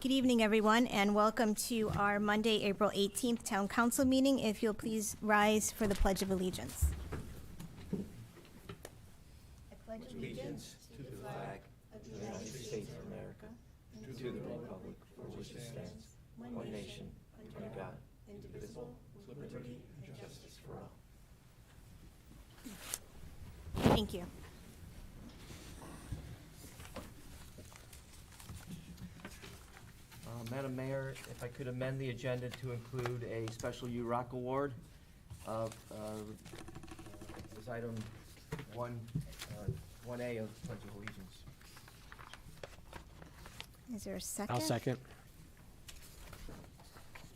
Good evening, everyone, and welcome to our Monday, April 18th Town Council meeting. If you'll please rise for the Pledge of Allegiance. I pledge allegiance to the flag of the United States of America, and to the republic for which it stands, one nation, under God, indivisible, with liberty and justice for all. Thank you. Madam Mayor, if I could amend the agenda to include a special UROC award of this item 1A of Pledge of Allegiance. Is there a second? I'll second.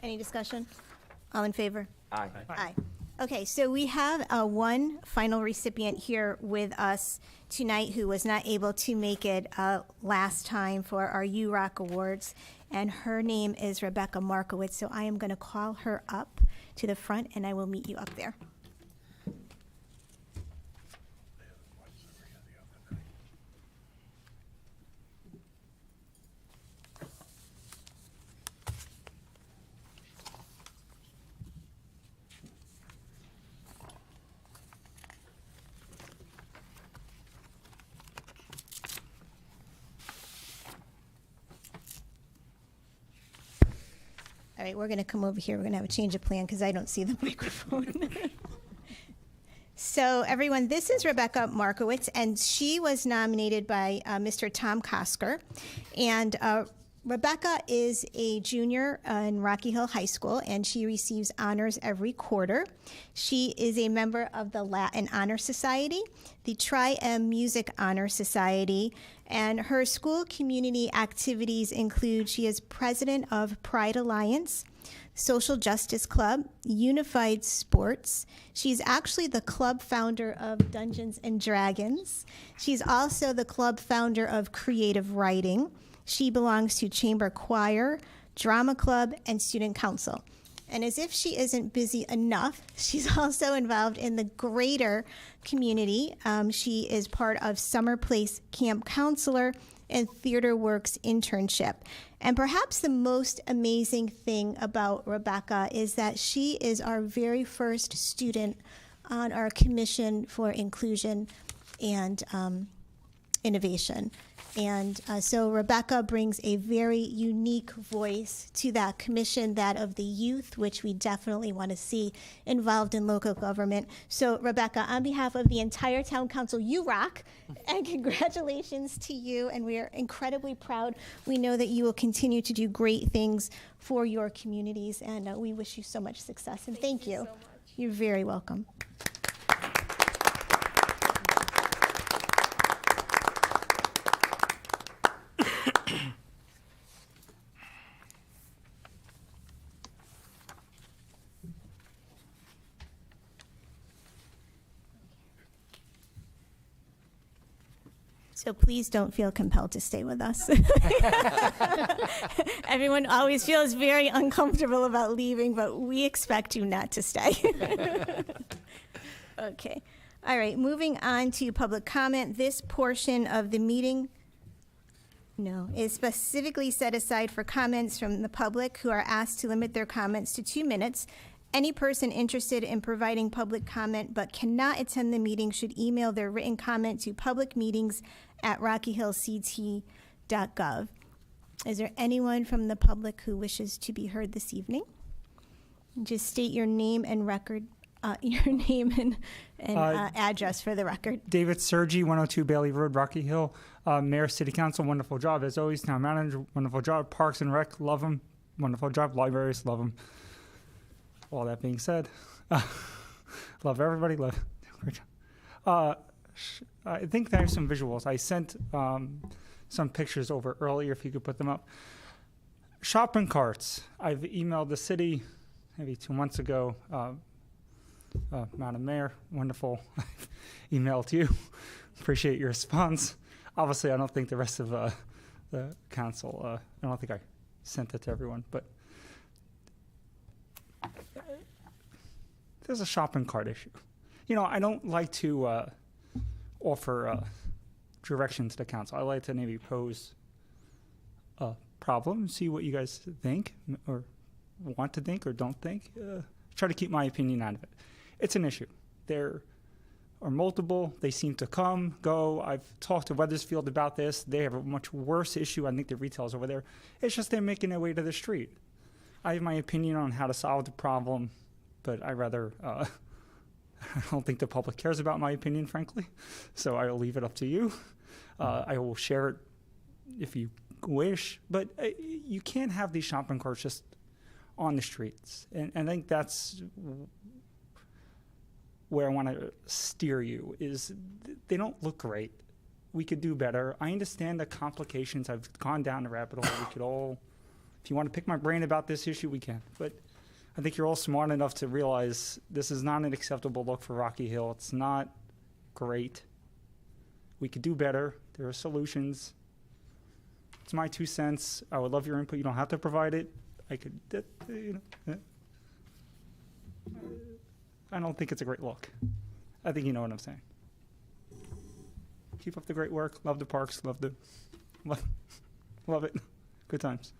Any discussion? All in favor? Aye. Aye. Okay, so we have one final recipient here with us tonight who was not able to make it last time for our UROC awards, and her name is Rebecca Markowitz. So I am going to call her up to the front, and I will meet you up there. All right, we're going to come over here. We're going to have a change of plan because I don't see the microphone. So, everyone, this is Rebecca Markowitz, and she was nominated by Mr. Tom Kosker. And Rebecca is a junior in Rocky Hill High School, and she receives honors every quarter. She is a member of the Latin Honor Society, the Tri-M Music Honor Society, and her school community activities include she is president of Pride Alliance, Social Justice Club, Unified Sports. She's actually the club founder of Dungeons and Dragons. She's also the club founder of Creative Writing. She belongs to Chamber Choir, Drama Club, and Student Council. And as if she isn't busy enough, she's also involved in the greater community. She is part of Summer Place Camp Counselor and Theater Works internship. And perhaps the most amazing thing about Rebecca is that she is our very first student on our Commission for Inclusion and Innovation. And so Rebecca brings a very unique voice to that commission, that of the youth, which we definitely want to see involved in local government. So Rebecca, on behalf of the entire Town Council, you rock, and congratulations to you, and we are incredibly proud. We know that you will continue to do great things for your communities, and we wish you so much success, and thank you. So much. You're very welcome. So please don't feel compelled to stay with us. Everyone always feels very uncomfortable about leaving, but we expect you not to stay. Okay. All right, moving on to public comment. This portion of the meeting is specifically set aside for comments from the public who are asked to limit their comments to 2 minutes. Any person interested in providing public comment but cannot attend the meeting should email their written comment to publicmeetings@rockyhillct.gov. Is there anyone from the public who wishes to be heard this evening? Just state your name and record, your name and address for the record. David Sergi, 102 Bailey Road, Rocky Hill. Mayor, City Council, wonderful job as always. Town Manager, wonderful job. Parks and Rec, love them, wonderful job. Libraries, love them. All that being said, love everybody. Great job. I think there's some visuals. I sent some pictures over earlier, if you could put them up. Shopping carts. I've emailed the city maybe 2 months ago. Madam Mayor, wonderful email to you. Appreciate your response. Obviously, I don't think the rest of the council, I don't think I sent it to everyone, but there's a shopping cart issue. You know, I don't like to offer direction to the council. I like to maybe pose problem, see what you guys think or want to think or don't think. Try to keep my opinion out of it. It's an issue. There are multiple. They seem to come, go. I've talked to Weathersfield about this. They have a much worse issue. I think the retail's over there. It's just they're making their way to the street. I have my opinion on how to solve the problem, but I rather, I don't think the public cares about my opinion, frankly. So I will leave it up to you. I will share it if you wish, but you can't have these shopping carts just on the streets. And I think that's where I want to steer you, is they don't look great. We could do better. I understand the complications. I've gone down the rabbit hole. We could all, if you want to pick my brain about this issue, we can. But I think you're all smart enough to realize this is not an acceptable look for Rocky Hill. It's not great. We could do better. There are solutions. It's my 2 cents. I would love your input. You don't have to provide it. I could, I don't think it's a great look. I think you know what I'm saying. Keep up the great work. Love the parks. Love it. Good times.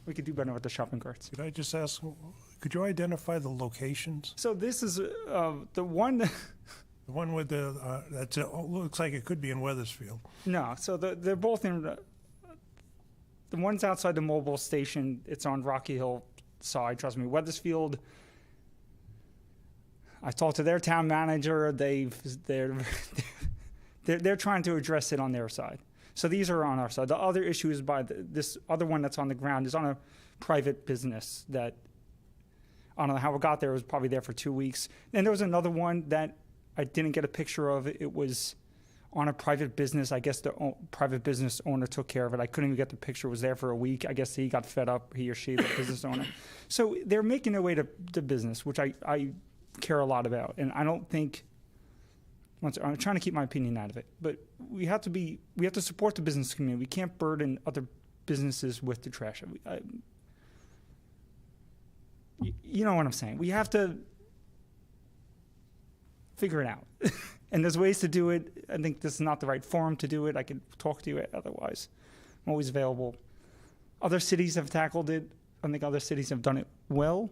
We could do better with the shopping carts. Could I just ask, could you identify the locations? So this is the one. The one with the, that looks like it could be in Weathersfield. No, so they're both in. The one's outside the mobile station. It's on Rocky Hill side. Trust me, Weathersfield. I talked to their town manager. They're trying to address it on their side. So these are on our side. The other issue is by this other one that's on the ground is on a private business that I don't know how it got there. It was probably there for 2 weeks. And there was another one that I didn't get a picture of. It was on a private business. I guess the private business owner took care of it. I couldn't even get the picture. It was there for a week. I guess he got fed up, he or she, the business owner. So they're making their way to business, which I care a lot about. And I don't think, I'm trying to keep my opinion out of it, but we have to support the business community. We can't burden other businesses with the trash. You know what I'm saying? We have to figure it out. And there's ways to do it. I think this is not the right forum to do it. I could talk to you otherwise. I'm always available. Other cities have tackled it. I think other cities have done it well.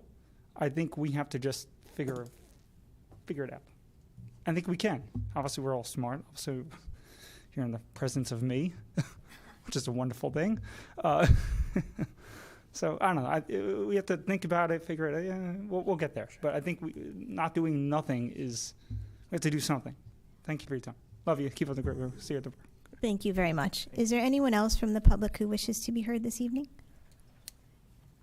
I think we have to just figure it out. I think we can. Obviously, we're all smart. Also, you're in the presence of me, which is a wonderful thing. So I don't know. We have to think about it, figure it out. Yeah, we'll get there. But I think not doing nothing is. We have to do something. Thank you for your time. Love you. Keep up the great work. See you at the. Thank you very much. Is there anyone else from the public who wishes to be heard this evening?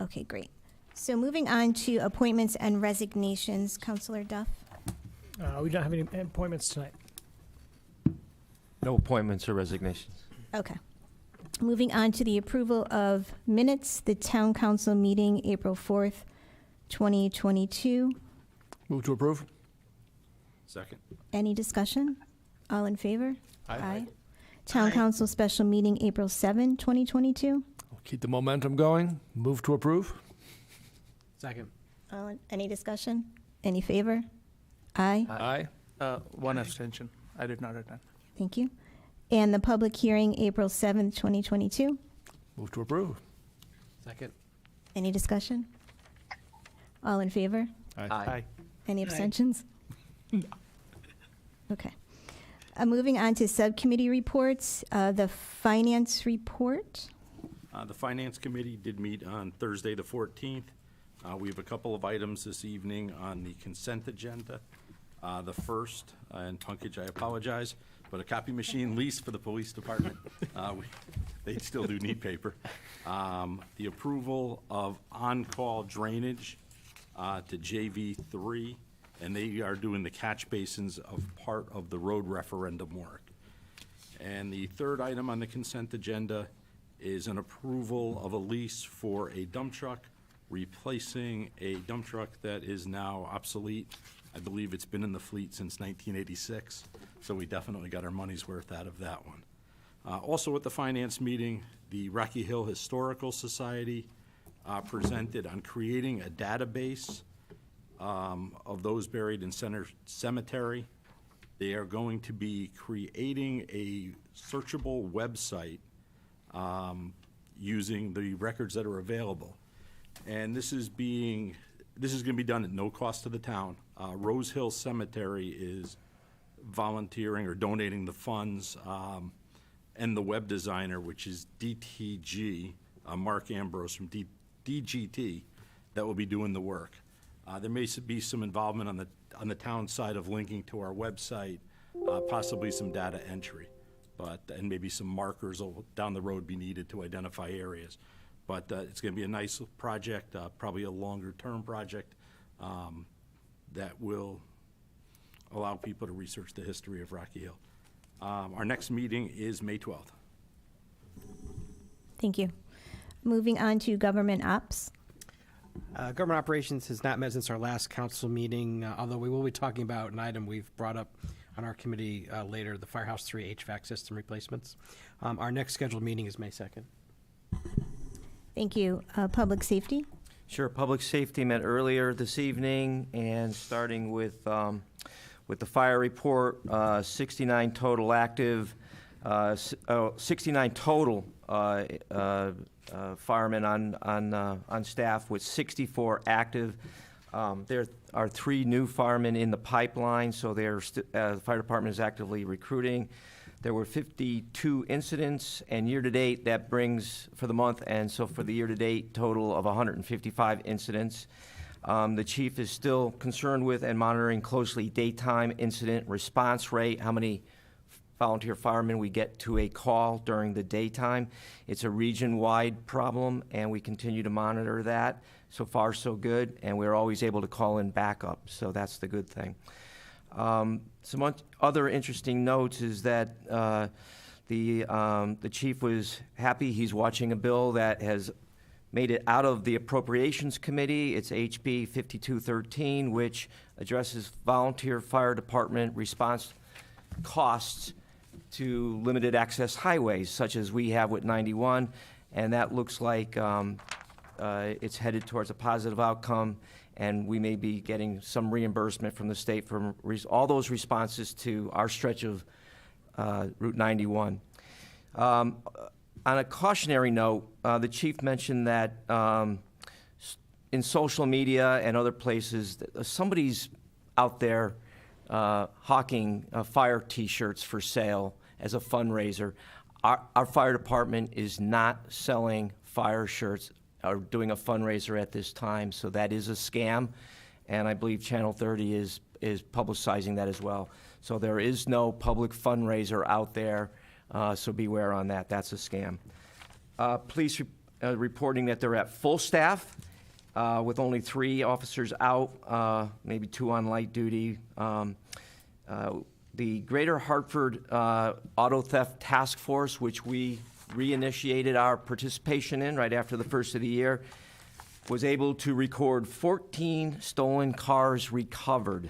Okay, great. So moving on to appointments and resignations, Councilor Duff. We don't have any appointments tonight. No appointments or resignations. Okay. Moving on to the approval of minutes, the town council meeting, April 4th, 2022. Move to approve. Second. Any discussion? All in favor? Aye. Town council special meeting, April 7, 2022. Keep the momentum going. Move to approve. Second. Any discussion? Any favor? Aye. Aye. One abstention. I did not attend. Thank you. And the public hearing, April 7th, 2022. Move to approve. Second. Any discussion? All in favor? Aye. Any abstentions? Okay. Moving on to subcommittee reports, the finance report. The Finance Committee did meet on Thursday, the 14th. We have a couple of items this evening on the consent agenda. The first, and Punkage, I apologize, but a copy machine lease for the police department. They still do need paper. The approval of on-call drainage to JV3, and they are doing the catch basins of part of the road referendum work. And the third item on the consent agenda is an approval of a lease for a dump truck, replacing a dump truck that is now obsolete. I believe it's been in the fleet since 1986, so we definitely got our money's worth out of that one. Also at the finance meeting, the Rocky Hill Historical Society presented on creating a database of those buried in Center Cemetery. They are going to be creating a searchable website. using the records that are available. And this is going to be done at no cost to the town. Rose Hill Cemetery is volunteering or donating the funds, and the web designer, which is DTG, Mark Ambrose from DGT, that will be doing the work. There may be some involvement on the town side of linking to our website, possibly some data entry, and maybe some markers down the road be needed to identify areas. But it's going to be a nice project, probably a longer-term project that will allow people to research the history of Rocky Hill. Our next meeting is May 12th. Thank you. Moving on to government ops. Government operations has not met since our last council meeting, although we will be talking about an item we've brought up on our committee later, the Firehouse 3 HVAC system replacements. Our next scheduled meeting is May 2nd. Thank you. Public safety. Sure, public safety met earlier this evening, and starting with the fire report, 69 total active, 69 total firemen on staff with 64 active. There are 3 new firemen in the pipeline, so the fire department is actively recruiting. There were 52 incidents, and year-to-date, that brings, for the month, and so for the year-to-date, total of 155 incidents. The chief is still concerned with and monitoring closely daytime incident response rate, how many volunteer firemen we get to a call during the daytime. It's a region-wide problem, and we continue to monitor that. So far, so good, and we're always able to call in backup, so that's the good thing. Some other interesting notes is that the chief was happy. He's watching a bill that has made it out of the Appropriations Committee. It's HB 5213, which addresses volunteer fire department response costs to limited access highways, such as we have with 91, and that looks like it's headed towards a positive outcome, and we may be getting some reimbursement from the state for all those responses to our stretch of Route 91. On a cautionary note, the chief mentioned that in social media and other places, somebody's out there hawking fire T-shirts for sale as a fundraiser. Our fire department is not selling fire shirts or doing a fundraiser at this time, so that is a scam, and I believe Channel 30 is publicizing that as well. So there is no public fundraiser out there, so beware on that. That's a scam. Police reporting that they're at full staff with only 3 officers out, maybe 2 on light duty. The Greater Hartford Auto Theft Task Force, which we reinitiated our participation in right after the first of the year, was able to record 14 stolen cars recovered.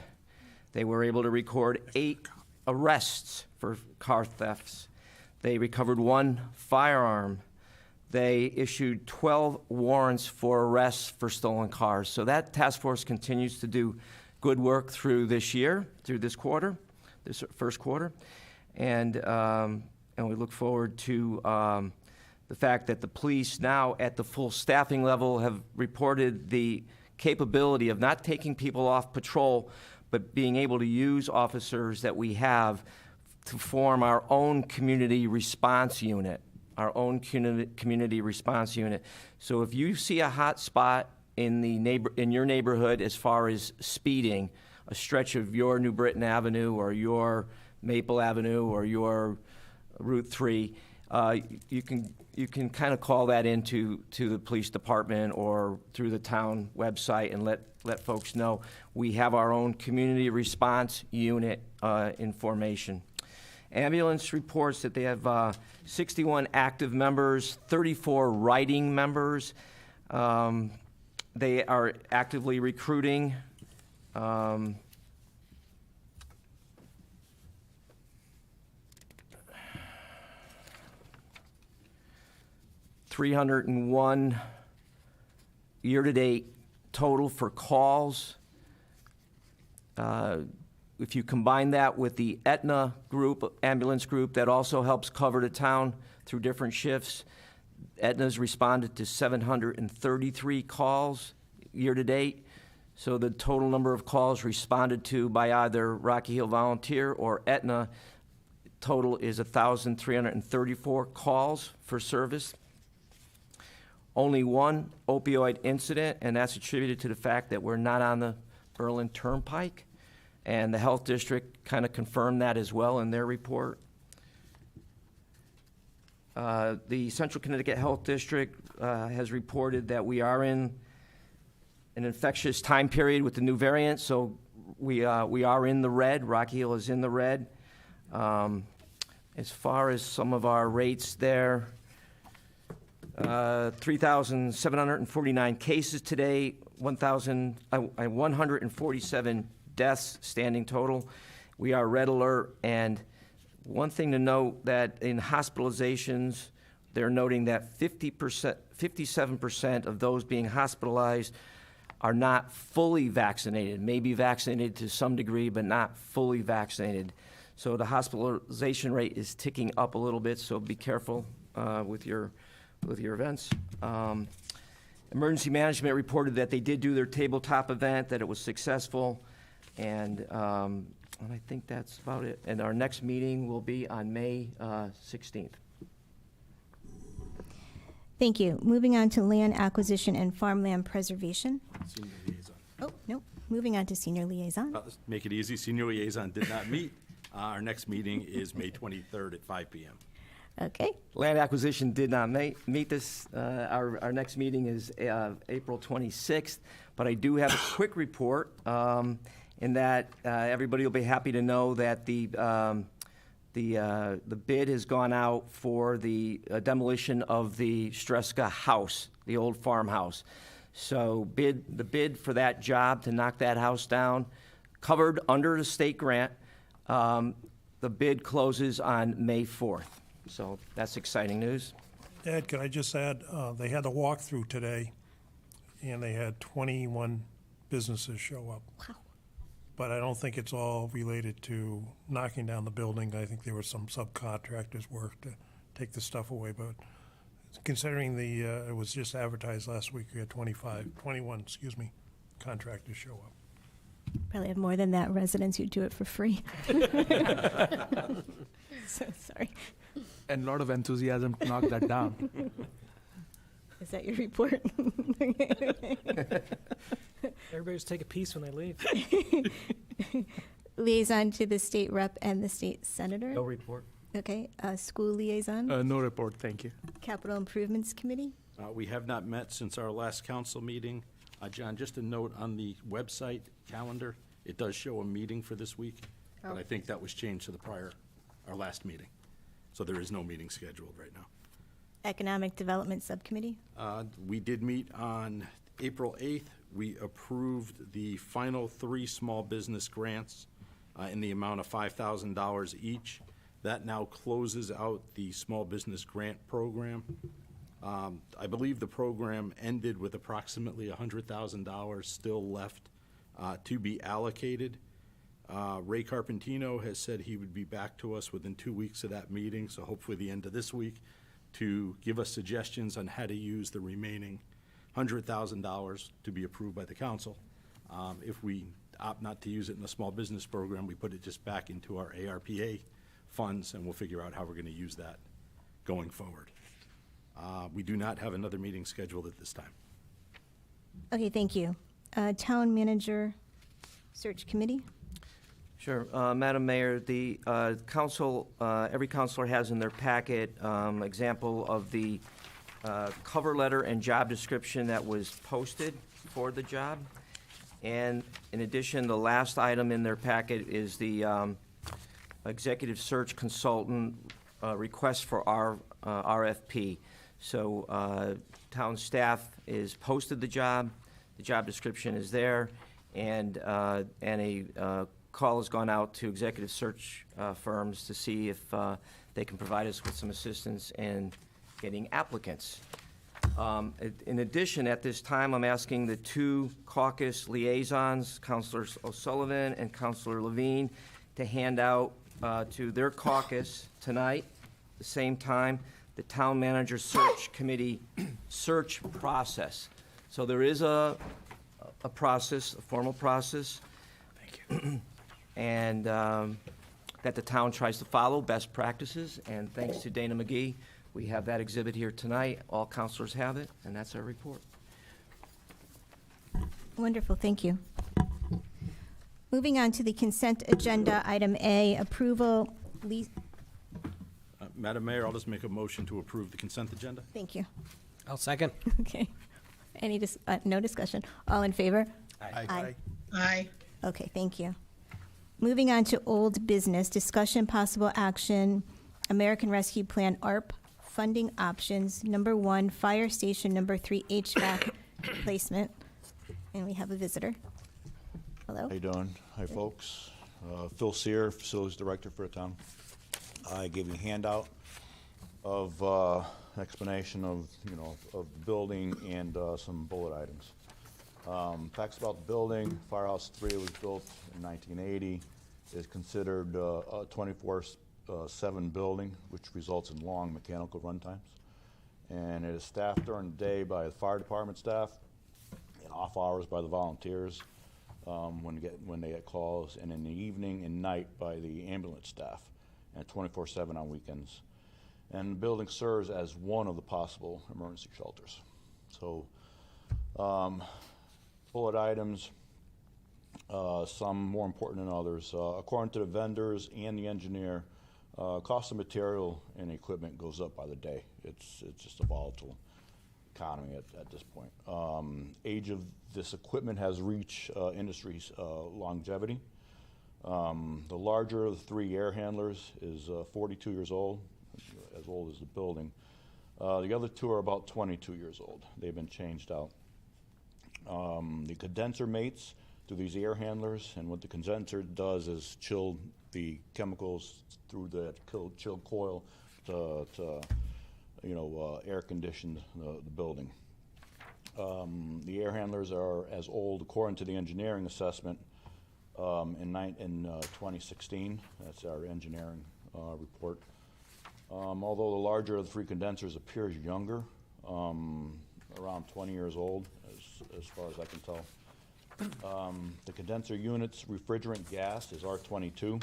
They were able to record 8 arrests for car thefts. They recovered 1 firearm. They issued 12 warrants for arrests for stolen cars. So that task force continues to do good work through this year, through this quarter, this first quarter. And we look forward to the fact that the police now at the full staffing level have reported the capability of not taking people off patrol, but being able to use officers that we have to form our own community response unit, community response unit. So if you see a hot spot in your neighborhood as far as speeding, a stretch of your New Britain Avenue or your Maple Avenue or your Route 3, you can kind of call that into the police department or through the town website and let folks know we have our own community response unit in formation. Ambulance reports that they have 61 active members, 34 writing members. They are actively recruiting. 301 year-to-date total for calls. If you combine that with the Aetna group, ambulance group, that also helps cover the town through different shifts, Aetna's responded to 733 calls year-to-date. So the total number of calls responded to by either Rocky Hill Volunteer or Aetna total is 1,334 calls for service. Only one opioid incident, and that's attributed to the fact that we're not on the Berlin Turnpike. And the Health District kind of confirmed that as well in their report. The Central Connecticut Health District has reported that we are in an infectious time period with the new variant, so we are in the red. Rocky Hill is in the red. As far as some of our rates there, 3,749 cases today, 147 deaths standing total. We are red alert, and one thing to note that in hospitalizations, they're noting that 57% of those being hospitalized are not fully vaccinated, maybe vaccinated to some degree, but not fully vaccinated. So the hospitalization rate is ticking up a little bit, so be careful with your events. Emergency Management reported that they did do their tabletop event, that it was successful, and I think that's about it. And our next meeting will be on May 16th. Thank you. Moving on to land acquisition and farmland preservation. Senior liaison. Oh, no. Moving on to senior liaison. Let's make it easy. Senior liaison did not meet. Our next meeting is May 23rd at 5 p.m. Okay. Land acquisition did not meet this. Our next meeting is April 26th, but I do have a quick report in that everybody will be happy to know that the bid has gone out for the demolition of the Stresca house, the old farmhouse. So the bid for that job to knock that house down, covered under the state grant, the bid closes on May 4th. So that's exciting news. Ed, can I just add, they had a walkthrough today, and they had 21 businesses show up. Wow. But I don't think it's all related to knocking down the building. I think there were some subcontractors' work to take the stuff away. But considering it was just advertised last week, we had 21 contractors show up. Probably have more than that residents who do it for free. So sorry. And a lot of enthusiasm to knock that down. Is that your report? Everybody just take a piece when they leave. Liaison to the state rep and the state senator. No report. Okay. School liaison. No report, thank you. Capital Improvements Committee. We have not met since our last council meeting. John, just a note on the website calendar, it does show a meeting for this week, but I think that was changed to our last meeting. So there is no meeting scheduled right now. Economic Development Subcommittee. We did meet on April 8th. We approved the final 3 small business grants in the amount of $5,000 each. That now closes out the small business grant program. I believe the program ended with approximately $100,000 still left to be allocated. Ray Carpentino has said he would be back to us within 2 weeks of that meeting, so hopefully the end of this week, to give us suggestions on how to use the remaining $100,000 to be approved by the council. If we opt not to use it in the small business program, we put it just back into our ARPA funds, and we'll figure out how we're going to use that going forward. We do not have another meeting scheduled at this time. Okay, thank you. Town Manager Search Committee. Sure. Madam Mayor, the council, every councilor has in their packet example of the cover letter and job description that was posted for the job. And in addition, the last item in their packet is the executive search consultant request for our RFP. So town staff is posted the job description is there, and a call has gone out to executive search firms to see if they can provide us with some assistance in getting applicants. In addition, at this time, I'm asking the 2 caucus liaisons, Councilors O'Sullivan and Councilor Levine, to hand out to their caucus tonight, at the same time, the Town Manager Search Committee search process. So there is a process, a formal process. Thank you. And that the town tries to follow, best practices, and thanks to Dana McGee, we have that exhibit here tonight. All counselors have it, and that's our report. Wonderful, thank you. Moving on to the consent agenda, item A, approval, Madam Mayor, I'll just make a motion to approve the consent agenda. thank you. I'll second. Okay. No discussion. All in favor? Aye. Aye. Okay, thank you. Moving on to old business, discussion possible action, American Rescue Plan ARP funding options, number 1, fire station, number 3, HVAC replacement. And we have a visitor. Hello? How you doing? Hi, folks. Phil Sear, Facilities Director for the town. I gave you a handout of explanation of, of the building and some bullet items. Facts about the building: Firehouse 3 was built in 1980. Is considered a 24/7 building, which results in long mechanical run times. And it is staffed during the day by the fire department staff, and off hours by the volunteers when they get calls, and in the evening and night by the ambulance staff, and 24/7 on weekends. And the building serves as one of the possible emergency shelters. So, bullet items, some more important than others. According to the vendors and the engineer, cost of material and equipment goes up by the day. It's just a volatile economy at this point. Age of this equipment has reached industry's longevity. The larger of the 3 air handlers is 42 years old, as old as the building. The other 2 are about 22 years old. They've been changed out. The condenser mates to these air handlers, and what the condenser does is chill the chemicals through the chill coil to air condition the building. The air handlers are as old, according to the engineering assessment, in 2016. That's our engineering report. Although the larger of the 3 condensers appears younger, around 20 years old, as far as I can tell. The condenser unit's refrigerant gas is R22,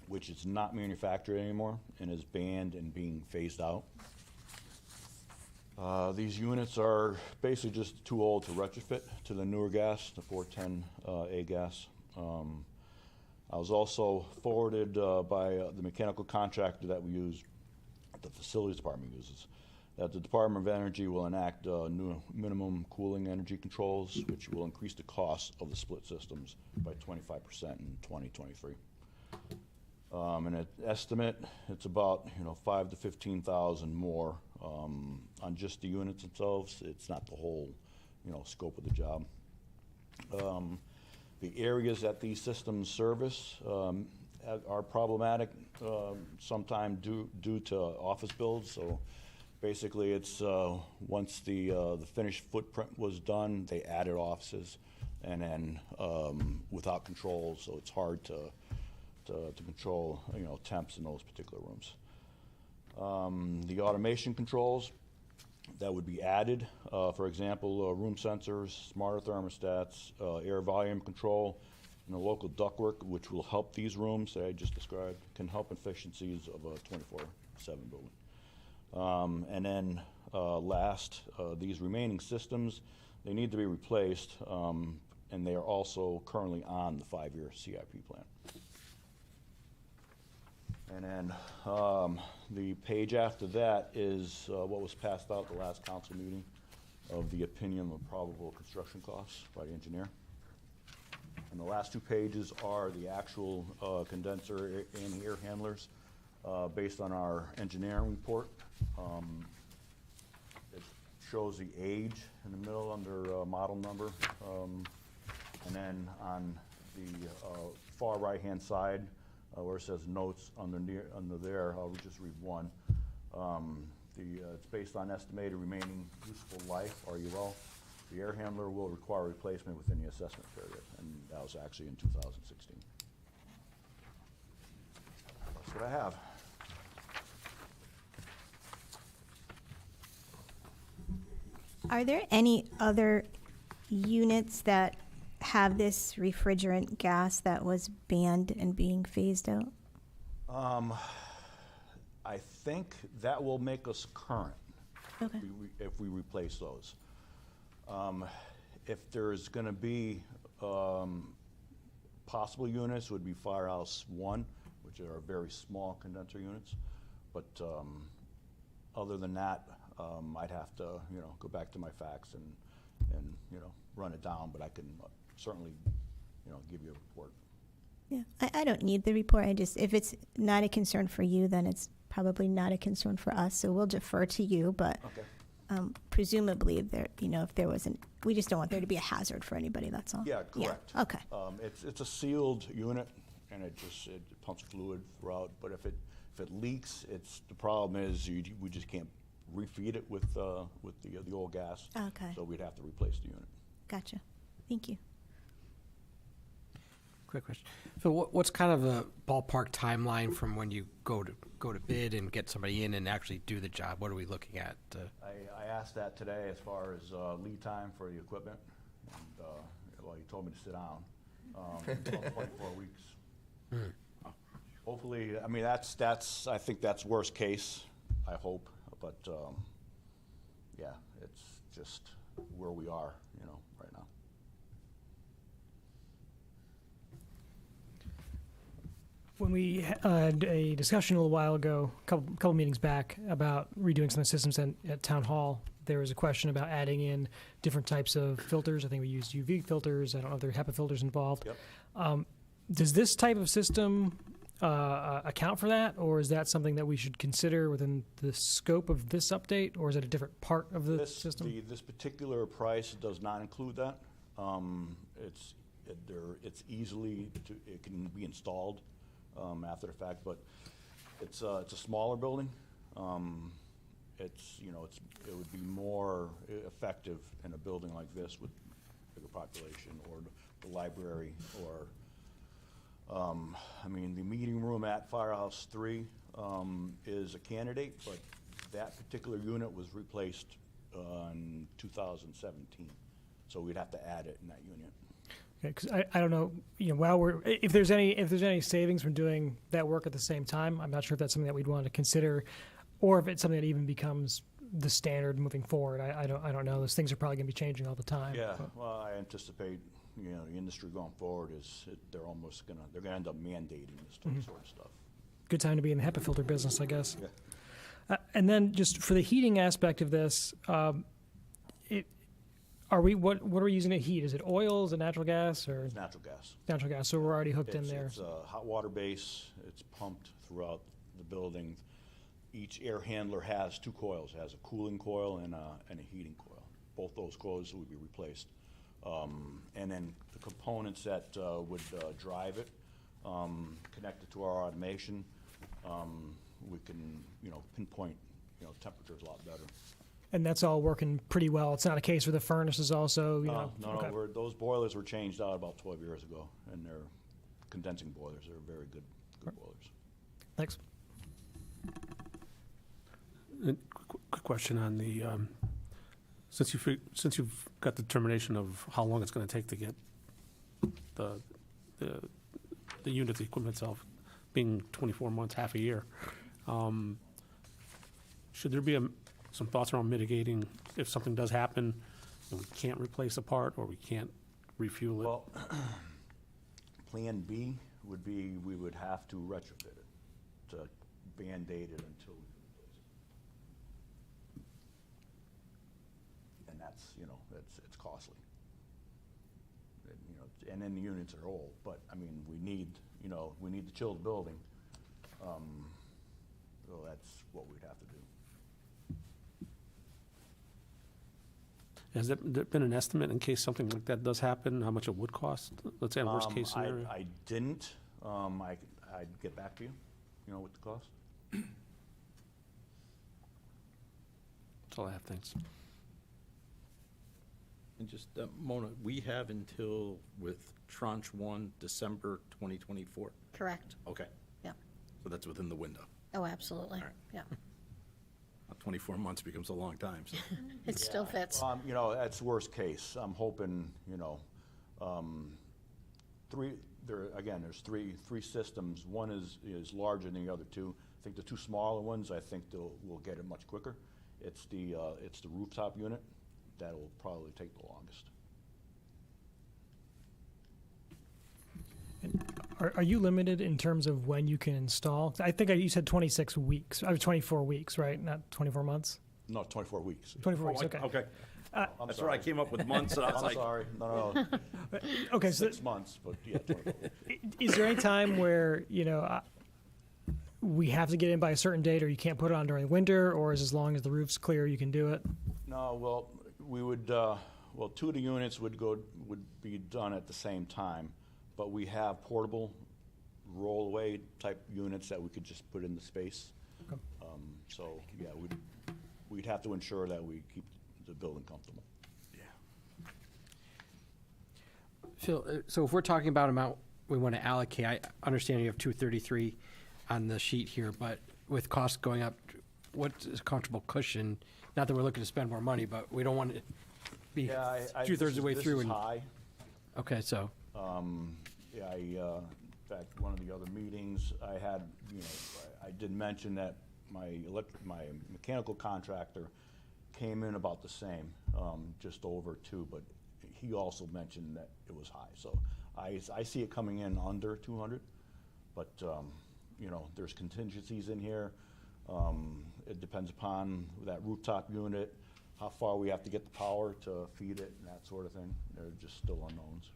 which is not manufactured anymore and is banned and being phased out. These units are basically just too old to retrofit to the newer gas, the 410A gas. I was also forwarded by the mechanical contractor that we use, the facilities department uses, that the Department of Energy will enact new minimum cooling energy controls, which will increase the cost of the split systems by 25% in 2023. And an estimate, it's about 5,000 to 15,000 more on just the units themselves. It's not the whole scope of the job. The areas that these systems service are problematic, sometimes due to office builds. So basically, it's once the finished footprint was done, they added offices, and then without controls, so it's hard to control temps in those particular rooms. The automation controls that would be added, for example, room sensors, smarter thermostats, air volume control, and the local ductwork, which will help these rooms that I just described, can help efficiencies of a 24/7 building. And then last, these remaining systems, they need to be replaced, and they are also currently on the 5-year CIP plan. And then the page after that is what was passed out at the last council meeting of the opinion of probable construction costs by the engineer. And the last 2 pages are the actual condenser and air handlers based on our engineering report. It shows the age in the middle under model number. And then on the far right-hand side, where it says notes under there, I'll just read one. It's based on estimated remaining useful life, RUL. The air handler will require replacement within the assessment period, and that was actually in 2016. That's what I have. Are there any other units that have this refrigerant gas that was banned and being phased out? I think that will make us current. Okay. If we replace those. If there's going to be possible units, would be Firehouse 1, which are very small condenser units. But other than that, I'd have to, go back to my facts and run it down. But I can certainly, give you a report. Yeah, I don't need the report. If it's not a concern for you, then it's probably not a concern for us. So we'll defer to you. But Okay. presumably, if there wasn't, we just don't want there to be a hazard for anybody. That's all. Yeah, correct. Yeah. Okay. It's a sealed unit, and it pumps fluid throughout. But if it leaks, the problem is we just can't refeed it with the old gas. Okay. So we'd have to replace the unit. Gotcha. Thank you. Quick question. So what's kind of a ballpark timeline from when you go to bid and get somebody in and actually do the job? What are we looking at? I asked that today as far as lead time for the equipment, and well, you told me to sit down. About 24 weeks. Hopefully, I mean that's I think that's worst case. I hope, but yeah, it's just where we are, right now. When we had a discussion a little while ago, a couple meetings back, about redoing some of the systems at Town Hall, there was a question about adding in different types of filters. I think we used UV filters. I don't know if there are HEPA filters involved. Yep. Does this type of system account for that, or is that something that we should consider within the scope of this update, or is it a different part of the system? This particular price does not include that. It's easily it can be installed after the fact, but it's a smaller building. It would be more effective in a building like this with bigger population, or the library, or I mean, the meeting room at Firehouse 3 is a candidate, but that particular unit was replaced in 2017, so we'd have to add it in that unit. Okay, because I don't know, while if there's any savings from doing that work at the same time, I'm not sure if that's something that we'd want to consider, or if it's something that even becomes the standard moving forward. I don't know. Those things are probably going to be changing all the time. Yeah, but. well, I anticipate, the industry going forward they're gonna end up mandating this sort of stuff. Good time to be in the HEPA filter business, I guess. Yeah. And then just for the heating aspect of this, what are we using to heat? Is it oil? Is it natural gas? Or It's natural gas. natural gas? So we're already hooked in there. It's a hot water base. It's pumped throughout the building. Each air handler has two coils. It has a cooling coil and a heating coil. Both those coils would be replaced. And then the components that would drive it, connected to our automation, we can, pinpoint, temperatures a lot better. And that's all working pretty well. It's not a case where the furnace is also, No, okay. those boilers were changed out about 12 years ago, and they're condensing boilers. They're very good boilers. Thanks. Quick question on the, since you've got the determination of how long it's going to take to get the unit, the equipment itself, being 24 months, half a year, should there be some thoughts around mitigating if something does happen and we can't replace a part or we can't refuel it? Well, Plan B would be we would have to retrofit it to Band-Aid it until we replace it. And that's, it's costly. And then the units are old, but I mean, we need to chill the building. So that's what we'd have to do. Has there been an estimate in case something like that does happen, how much it would cost? Let's say a worst case scenario. I didn't. I'd get back to you, with the cost. That's all I have, thanks. And just, Mona, we have until, with Tranche 1, December 2024? Correct. Okay, Yeah. so that's within the window. Oh, absolutely. All right. Yeah. Not 24 months becomes a long time, so. It still fits. You know, that's worst case. I'm hoping, you know, there's three systems. One is larger than the other two. I think the two smaller ones, I think we'll get it much quicker. It's the rooftop unit that'll probably take the longest. Are you limited in terms of when you can install? I think you said 26 weeks, 24 weeks, right? Not 24 months? No, 24 weeks. 24 weeks, Oh, okay. Okay. I'm That's sorry. where I came up with months, and I was I'm like, sorry. No. Okay, so 6 months, but yeah, 24 weeks. is there any time where, we have to get in by a certain date, or you can't put it on during winter, or is as long as the roof's clear, you can do it? No, well, we would, two of the units would be done at the same time, but we have portable roll-away type units that we could just put in the space. Okay. So, yeah, we'd have to ensure that we keep the building comfortable. Phil, so if we're talking about amount we want to allocate, I understand you have 233 on the sheet here, but with costs going up, what is a comfortable cushion? Not that we're looking to spend more money, but we don't want it to be Yeah, two-thirds of the way through. This is And high. okay, so Yeah, in fact, one of the other meetings I had, I did mention that my mechanical contractor came in about the same, just over 2, but he also mentioned that it was high. So I see it coming in under 200, but, there's contingencies in here. It depends upon that rooftop unit, how far we have to get the power to feed it and that sort of thing. They're just still unknowns.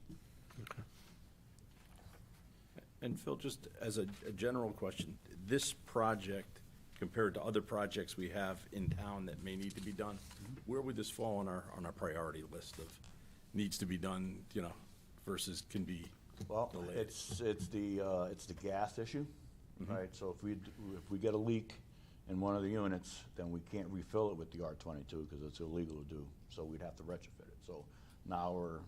and Phil, just as a general question, this project, compared to other projects we have in town that may need to be done, where would this fall on our priority list of needs to be done, versus can be Well, delayed? it's the gas issue, right? So if we get a leak in one of the units, then we can't refill it with the R22 because it's illegal to do. So we'd have to retrofit it. So now we're,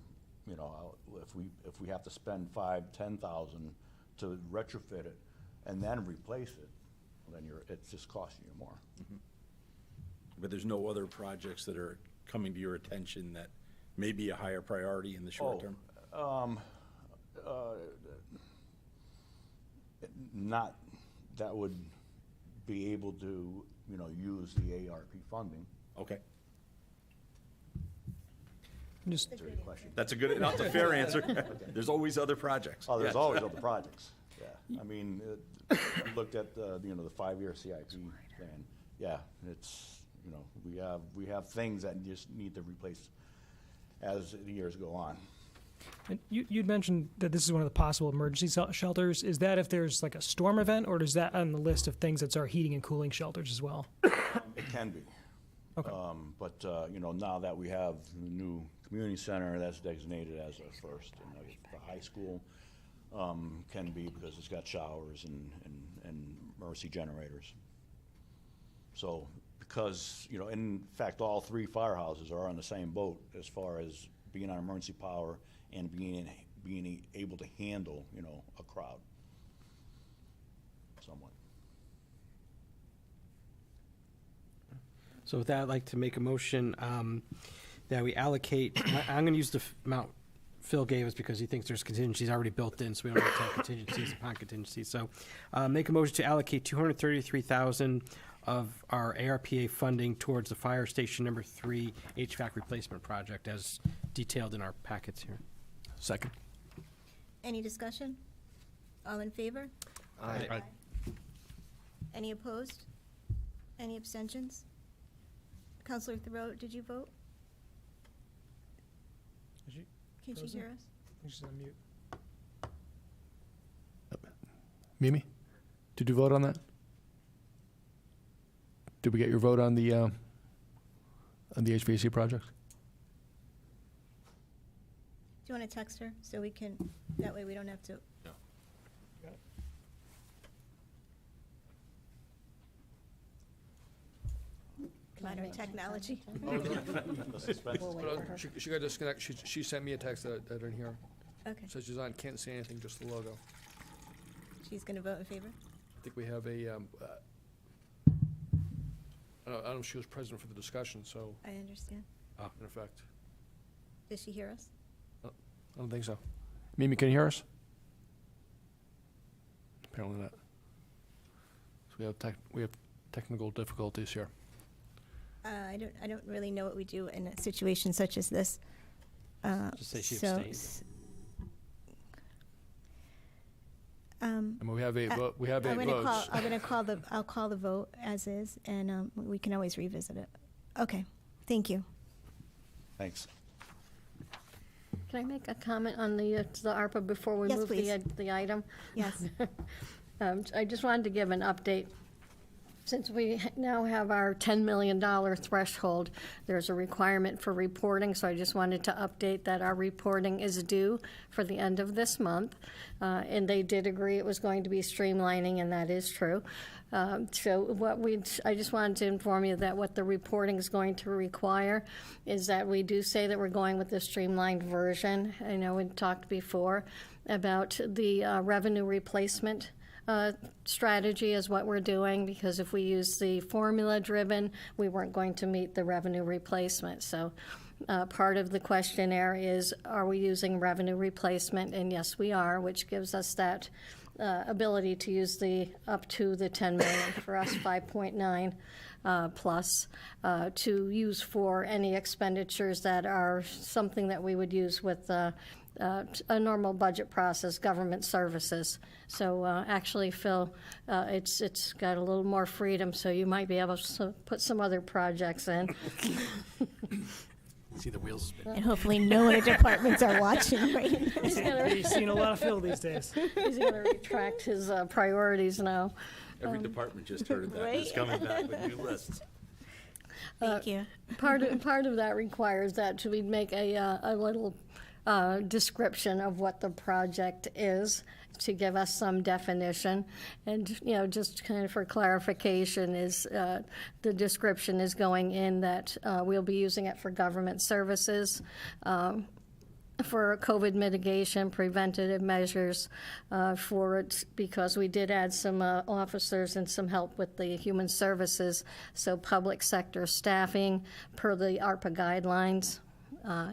if we have to spend $5,000-$10,000 to retrofit it and then replace it, then it's just costing you more. But there's no other projects that are coming to your attention that may be a higher priority in the short term? Not that would be able to, use the ARP funding. Okay. Just That's a good question. That's a fair answer. There's always other projects. Oh, there's Yes. always other projects, yeah. I mean, we looked at the 5-year CIP plan. Yeah, it's, we have things that just need to replace as the years go on. And you'd mentioned that this is one of the possible emergency shelters. Is that if there's like a storm event, or is that on the list of things that's our heating and cooling shelters as well? It can be. Okay. But, now that we have the new community center, that's designated as a first. And the high school can be because it's got showers and emergency generators. So, because, in fact, all 3 firehouses are on the same boat as far as being on emergency power and being able to handle, a crowd somewhat. So with that, I'd like to make a motion that we allocate, I'm going to use the amount Phil gave us because he thinks there's contingencies already built in, so we don't have to have contingencies upon contingencies. So make a motion to allocate $233,000 of our ARPA funding towards the fire station number 3 HVAC replacement project as detailed in our packets here. Second. Any discussion? All in favor? Aye. Any opposed? Any abstentions? Counselor Thoreau, did you vote? Is she Can she frozen? hear us? She's on mute. Mimi, did you vote on that? Did we get your vote on the HVAC project? Do you want to text her so we can, that way we don't have to? No. Modern technology. The suspense. We'll wait for her. She got disconnected. She sent me a text that I didn't hear. Okay, Says she's on, can't see anything, just the logo. she's going to vote in favor? I think we have I don't know if she was present for the discussion, so, I understand. in effect, Does she hear us? I don't think so. Mimi, can you hear us? Apparently not. So we have technical difficulties here. I don't really know what we do in a situation such as this. Just say she so, abstained. I mean, we have eight I'm gonna votes. I'll call the vote as is, and we can always revisit it. Okay, thank you. Thanks. Can I make a comment on the ARPA before we Yes, move please. the item? Yes. I just wanted to give an update. Since we now have our $10 million threshold, there's a requirement for reporting, so I just wanted to update that our reporting is due for the end of this month. And they did agree it was going to be streamlining, and that is true. I just wanted to inform you that what the reporting is going to require is that we do say that we're going with the streamlined version. I know we talked before about the revenue replacement strategy is what we're doing, because if we use the formula-driven, we weren't going to meet the revenue replacement. So part of the questionnaire is, are we using revenue replacement? And yes, we are, which gives us that ability to use the up to the 10 million, for us 5.9 plus, to use for any expenditures that are something that we would use with a normal budget process, government services. So actually, Phil, it's got a little more freedom, so you might be able to put some other projects in. See the wheels spin. And hopefully no other departments are watching right now. We've seen a lot of Phil these days. He's going to retract his priorities now. Every department just heard of that, and is coming back with new lists. Thank you. Part of that requires that we make a little description of what the project is, to give us some definition. And, just kind of for clarification, is the description is going in that we'll be using it for government services, for COVID mitigation, preventative measures for it, because we did add some officers and some help with the human services. So public sector staffing per the ARPA guidelines,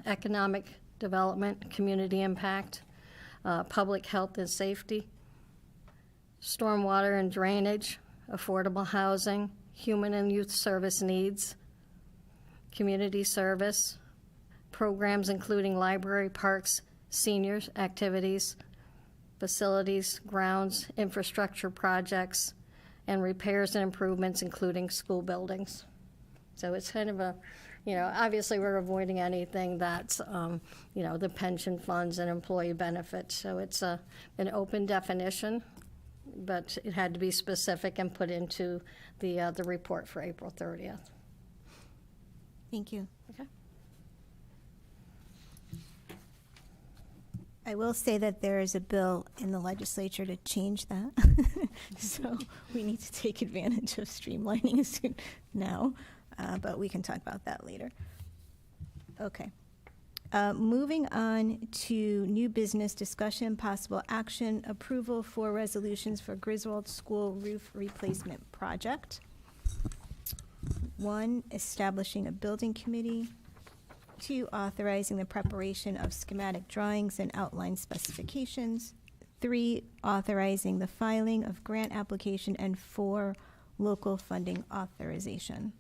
economic development, community impact, public health and safety, stormwater and drainage, affordable housing, human and youth service needs, community service, programs including library, parks, seniors activities, facilities, grounds, infrastructure projects, and repairs and improvements, including school buildings. So it's kind of a, obviously we're avoiding anything that's, the pension funds and employee benefits. So it's an open definition, but it had to be specific and put into the report for April 30th. Thank you. Okay. I will say that there is a bill in the legislature to change that. So we need to take advantage of streamlining now, but we can talk about that later. Okay. Moving on to new business discussion, possible action, approval for resolutions for Griswold School roof replacement project. 1, establishing a building committee. 2, authorizing the preparation of schematic drawings and outline specifications. 3, authorizing the filing of grant application. And 4, local funding authorization.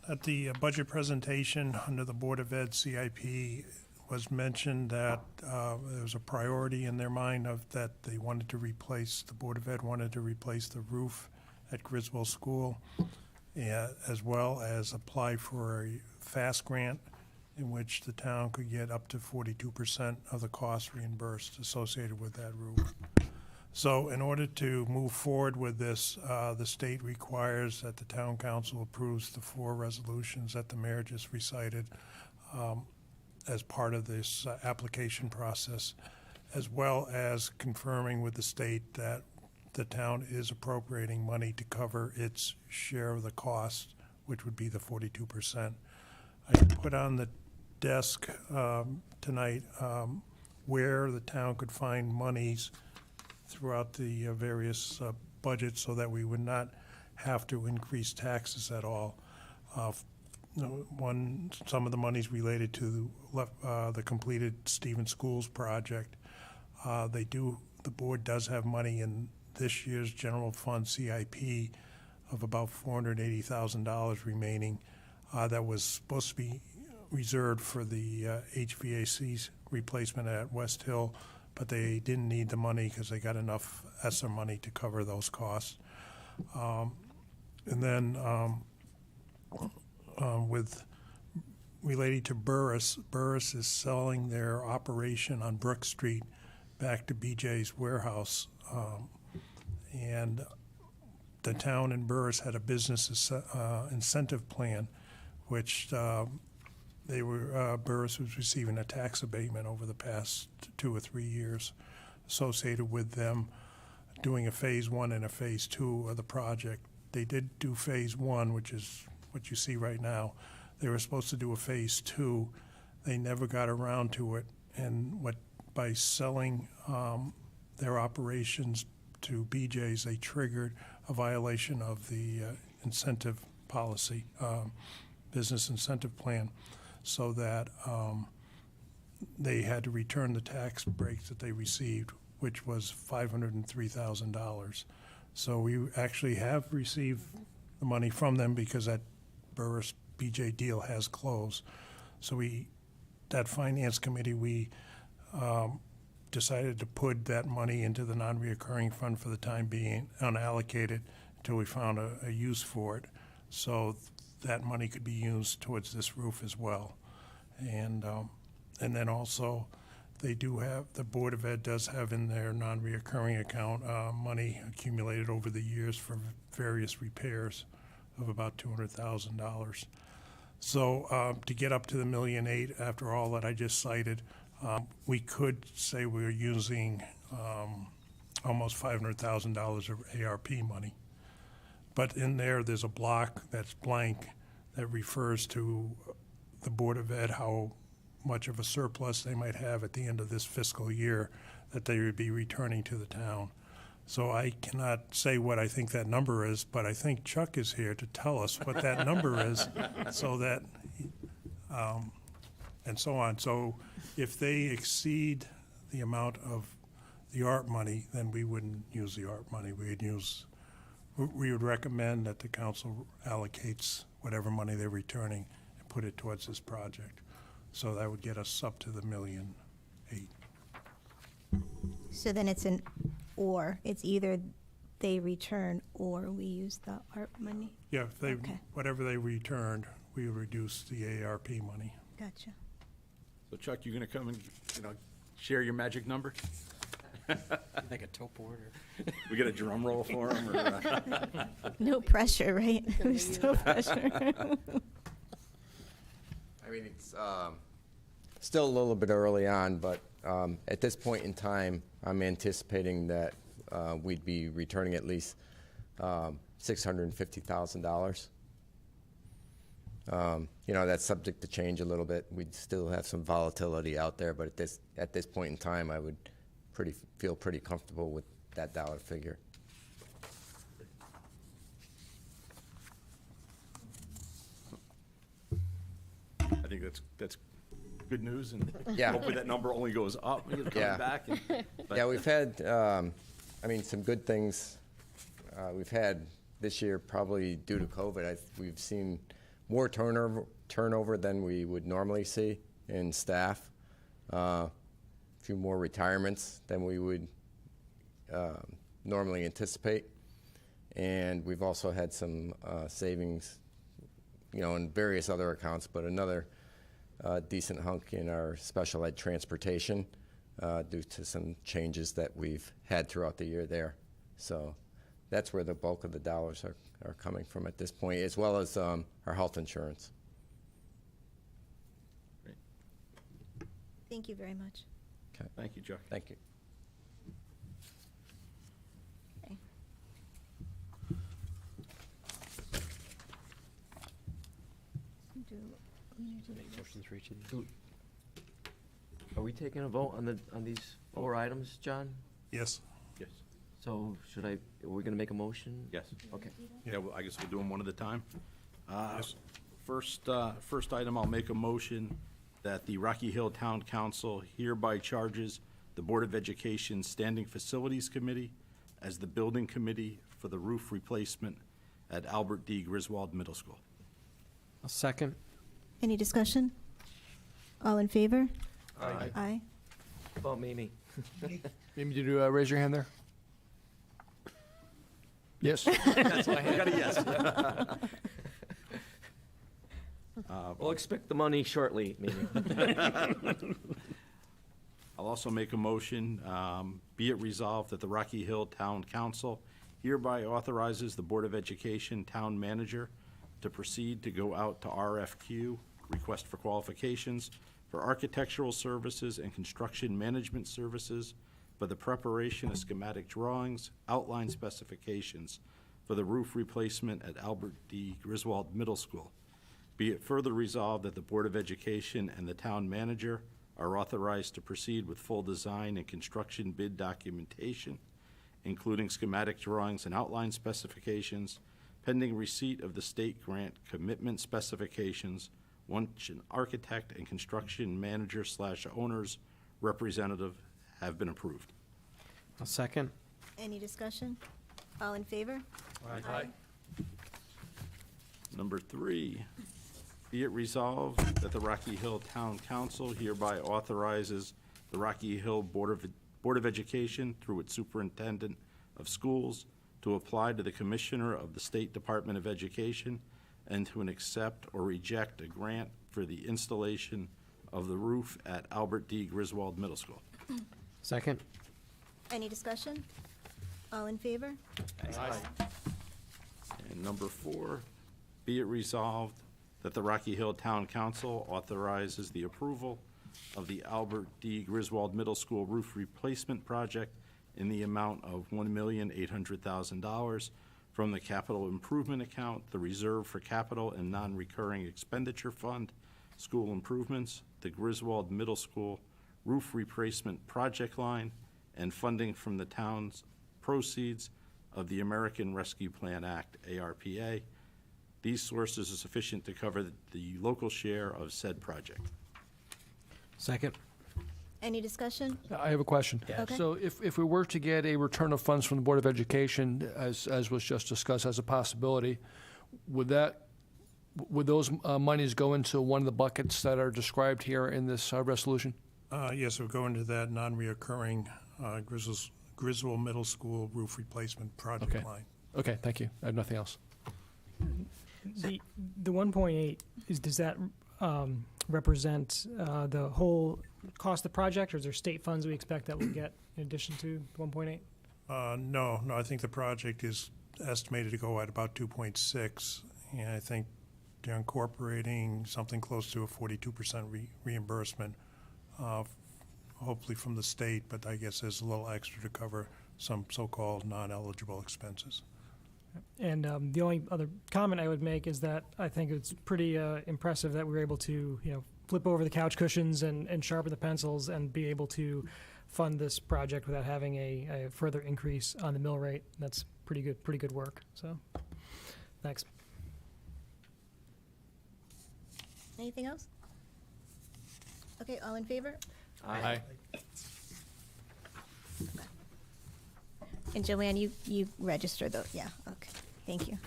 At the budget presentation under the Board of Ed CIP was mentioned that there was a priority in their mind of that they wanted to replace, the Board of Ed wanted to replace the roof at Griswold School, as well as apply for a FAST grant in which the town could get up to 42% of the cost reimbursed associated with that roof. So in order to move forward with this, the state requires that the town council approves the 4 resolutions that the mayor just recited as part of this application process, as well as confirming with the state that the town is appropriating money to cover its share of the cost, which would be the 42%. I put on the desk tonight where the town could find monies throughout the various budgets so that we would not have to increase taxes at all. Some of the monies related to the completed Stevens Schools project. The board does have money in this year's general fund CIP of about $480,000 remaining. That was supposed to be reserved for the HVAC replacement at West Hill, but they didn't need the money because they got enough ESSER money to cover those costs. And then with related to Burris is selling their operation on Brook Street back to BJ's Warehouse. And the town in Burris had a business incentive plan, which Burris was receiving a tax abatement over the past 2 or 3 years associated with them doing a phase 1 and a phase 2 of the project. They did do phase 1, which is what you see right now. They were supposed to do a phase 2. They never got around to it, and by selling their operations to BJ's, they triggered a violation of the incentive policy, business incentive plan, so that they had to return the tax breaks that they received, which was $503,000. So we actually have received the money from them because that Burris BJ deal has closed. So that finance committee, we decided to put that money into the non-reoccurring fund for the time being, unallocated, until we found a use for it. So that money could be used towards this roof as well. And then also, the Board of Ed does have in their non-reoccurring account money accumulated over the years for various repairs of about $200,000. So to get up to the $1.8 million, after all that I just cited, we could say we're using almost $500,000 of ARP money. But in there's a block that's blank that refers to the Board of Ed, how much of a surplus they might have at the end of this fiscal year that they would be returning to the town. So I cannot say what I think that number is, but I think Chuck is here to tell us what that number is, so that, and so on. So if they exceed the amount of the ARP money, then we wouldn't use the ARP money. We would recommend that the council allocates whatever money they're returning and put it towards this project. So that would get us up to the $1.8 million. So then it's it's either they return or we use the ARP money? Yeah, if they, Okay. whatever they returned, we would reduce the ARP money. Gotcha. So Chuck, you gonna come and, share your magic number? Like a tote board or? We get a drum roll for him, or? No pressure, right? There's no pressure. I mean, it's still a little bit early on, but at this point in time, I'm anticipating that we'd be returning at least $650,000. That's subject to change a little bit. We'd still have some volatility out there, but at this point in time, I would feel pretty comfortable with that dollar figure. I think that's good news, and Yeah. hopefully that number only goes up when you're Yeah. coming back. Yeah, we've had, some good things. We've had this year, probably due to COVID, we've seen more turnover than we would normally see in staff. A few more retirements than we would normally anticipate. And we've also had some savings, in various other accounts, but another decent hunk in our special ed transportation due to some changes that we've had throughout the year there. So that's where the bulk of the dollars are coming from at this point, as well as our health insurance. Great. Thank you very much. Okay. Thank you, Chuck. Thank you. Okay. Motion for each of these. Are we taking a vote on these 4 items, John? Yes. Yes. So are we going to make a motion? Yes. Okay. Yeah, well, I guess we'll do them one at a time. Yes. First item, I'll make a motion that the Rocky Hill Town Council hereby charges the Board of Education Standing Facilities Committee as the building committee for the roof replacement at Albert D. Griswold Middle School. I'll second. Any discussion? All in favor? Aye. Aye. Well, Mimi. Maybe did you raise your hand there? Yes. That's why I got a yes. We'll expect the money shortly, Mimi. I'll also make a motion, be it resolved that the Rocky Hill Town Council hereby authorizes the Board of Education Town Manager to proceed to go out to RFQ, request for qualifications, for architectural services and construction management services for the preparation of schematic drawings, outline specifications for the roof replacement at Albert D. Griswold Middle School. Be it further resolved that the Board of Education and the Town Manager are authorized to proceed with full design and construction bid documentation, including schematic drawings and outline specifications, pending receipt of the state grant commitment specifications, once an architect and construction manager/owner's representative have been approved. I'll second. Any discussion? All in favor? Aye. Number 3, be it resolved that the Rocky Hill Town Council hereby authorizes the Rocky Hill Board of Education through its Superintendent of Schools to apply to the Commissioner of the State Department of Education and to accept or reject a grant for the installation of the roof at Albert D. Griswold Middle School. Second. Any discussion? All in favor? And number 4, be it resolved that the Rocky Hill Town Council authorizes the approval of the Albert D. Griswold Middle School roof replacement project in the amount of $1,800,000 from the Capital Improvement Account, the Reserve for Capital and Non-Recurring Expenditure Fund, School Improvements, the Griswold Middle School Roof Replacement Project Line, and funding from the town's proceeds of the American Rescue Plan Act, ARPA. These sources are sufficient to cover the local share of said project. Second. Any discussion? I have a question. Okay. So if we were to get a return of funds from the Board of Education, as was just discussed as a possibility, would those monies go into one of the buckets that are described here in this resolution? Yes, we'll go into that non-reoccurring Griswold Middle School roof replacement project Okay. line. Okay, thank you. I have nothing else. The 1.8 does that represent the whole cost of the project, or is there state funds we expect that we'll get in addition to 1.8? No, I think the project is estimated to go at about 2.6, and I think they're incorporating something close to a 42% reimbursement, hopefully from the state, but I guess there's a little extra to cover some so-called non-eligible expenses. And the only other comment I would make is that I think it's pretty impressive that we were able to, flip over the couch cushions and sharpen the pencils and be able to fund this project without having a further increase on the mill rate. That's pretty good work. So, thanks. Anything else? Okay, all in favor? Aye. And Joanne, you registered those, yeah, okay, thank you.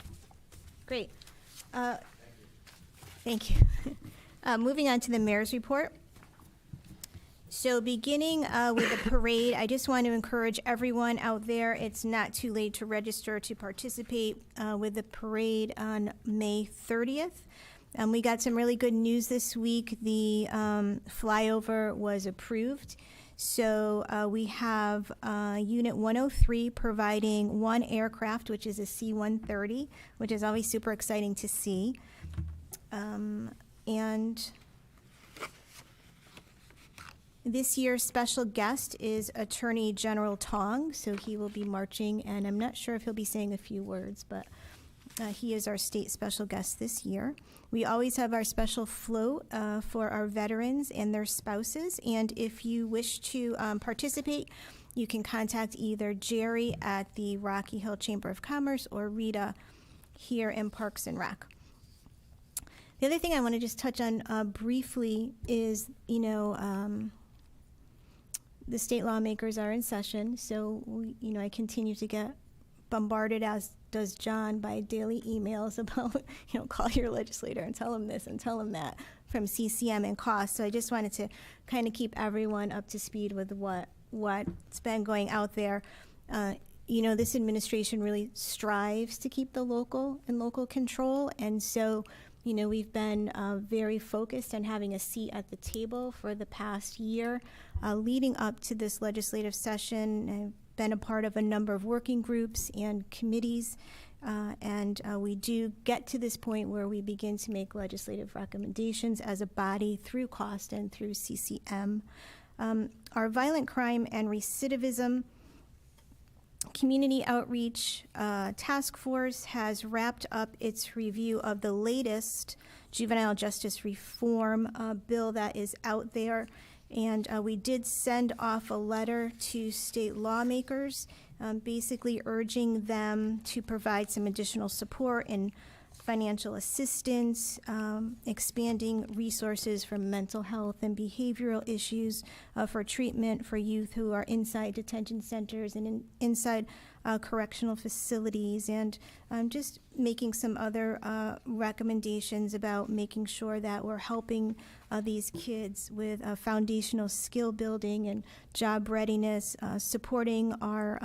Great. Thank you. Moving on to the mayor's report. So beginning with the parade, I just want to encourage everyone out there, it's not too late to register to participate with the parade on May 30th. We got some really good news this week. The flyover was approved. So we have Unit 103 providing one aircraft, which is a C-130, which is always super exciting to see. And this year's special guest is Attorney General Tong, so he will be marching, and I'm not sure if he'll be saying a few words, but he is our state special guest this year. We always have our special float for our veterans and their spouses, and if you wish to participate, you can contact either Jerry at the Rocky Hill Chamber of Commerce or Rita here in Parks and Rec. The other thing I want to just touch on briefly is, the state lawmakers are in session, so I continue to get bombarded, as does John, by daily emails about, call your legislator and tell them this and tell them that from CCM and cost. So I just wanted to kind of keep everyone up to speed with what's been going out there. This administration really strives to keep the local in local control, and so we've been very focused on having a seat at the table for the past year. Leading up to this legislative session, I've been a part of a number of working groups and committees, and we do get to this point where we begin to make legislative recommendations as a body through cost and through CCM. Our violent crime and recidivism Community Outreach Task Force has wrapped up its review of the latest juvenile justice reform bill that is out there. And we did send off a letter to state lawmakers, basically urging them to provide some additional support and financial assistance, expanding resources for mental health and behavioral issues, for treatment for youth who are inside detention centers and inside correctional facilities, and just making some other recommendations about making sure that we're helping these kids with foundational skill building and job readiness, supporting our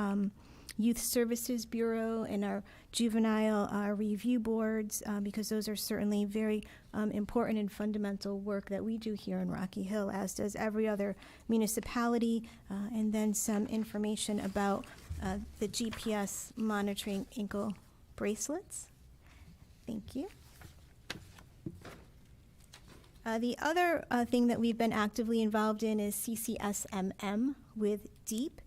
Youth Services Bureau and our juvenile review boards, because those are certainly very important and fundamental work that we do here in Rocky Hill, as does every other municipality, and then some information about the GPS monitoring ankle bracelets. Thank you. The other thing that we've been actively involved in is CCSMM with DEEP.